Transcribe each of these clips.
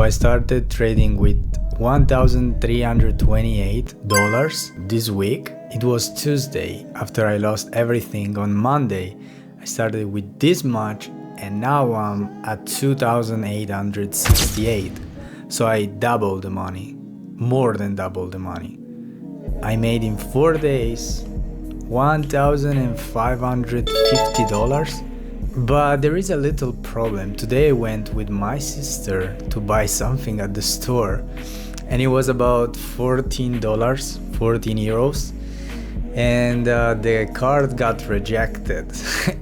I started trading with $1,328 this week. It was Tuesday after I lost everything. On Monday I started with this much and now I'm at 2,868. So I doubled the money, more than double the money. I made in 4 days $1,550. But there is a little problem. Today I went with my sister to buy something at the store and it was about $14, 14 euros, and the card got rejected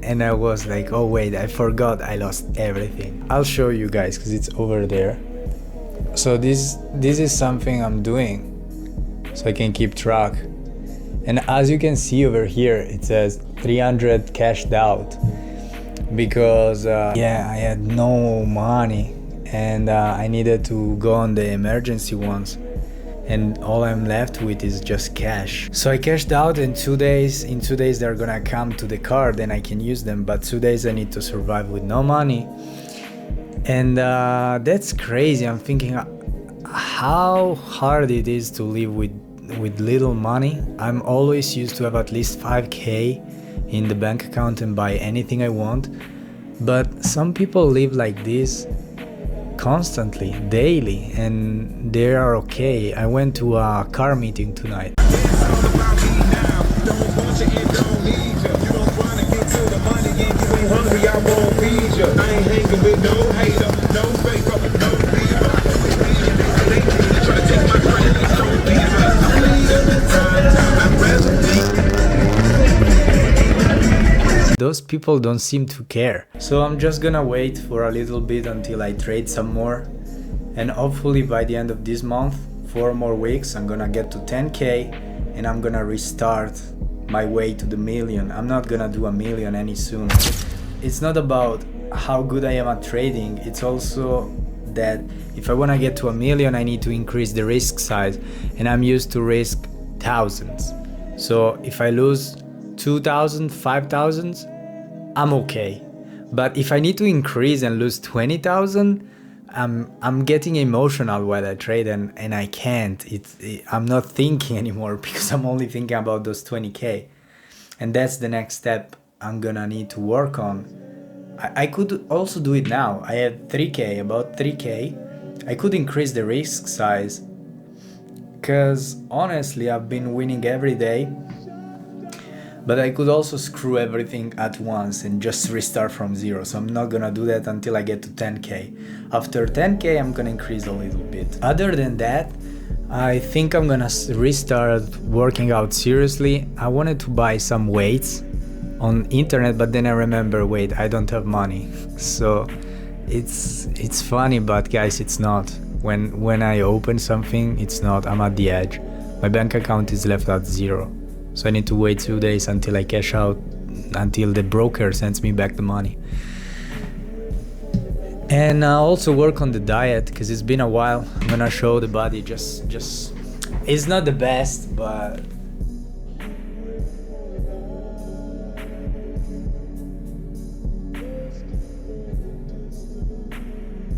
and I was like, oh wait, I forgot I lost everything. I'll show you guys because it's over there. So this is something I'm doing so I can keep track, and as you can see over here it says 300 cashed out because I had no money and I needed to go on the emergency ones, and all I'm left with is just cash. So I cashed out in 2 days. In 2 days they're gonna come to the card and I can use them, but 2 days I need to survive with no money. And that's crazy. I'm thinking how hard it is to live with little money. I'm always used to have at least 5k in the bank account and buy anything I want, but some people live like this constantly, daily, and they are okay. I went to a car meeting tonight. Those people don't seem to care. So I'm just gonna wait for a little bit until I trade some more, and hopefully by the end of this month, 4 more weeks, I'm gonna get to 10k and I'm gonna restart my way to the million. I'm not gonna do a million any soon. It's not about how good I am at trading, it's also that if I wanna get to a million I need to increase the risk size, and I'm used to risk thousands. So if I lose 2,000, 5,000, I'm okay. But if I need to increase and lose 20,000, I'm getting emotional while I trade, and I can't. I'm not thinking anymore because I'm only thinking about those 20k. And that's the next step I'm gonna need to work on. I could also do it now. I have 3k, about 3k. I could increase the risk size because honestly I've been winning every day. But I could also screw everything at once and just restart from zero. So I'm not gonna do that until I get to 10k. After 10k, I'm gonna increase a little bit. Other than that, I think I'm gonna restart working out seriously. I wanted to buy some weights on internet, but then I remember, wait, I don't have money. So it's funny, but guys, it's not. When I open something, it's not. I'm at the edge. My bank account is left at zero. So I need to wait 2 days until I cash out, until the broker sends me back the money. And also work on the diet because it's been a while. I'm gonna show the body just it's not the best, but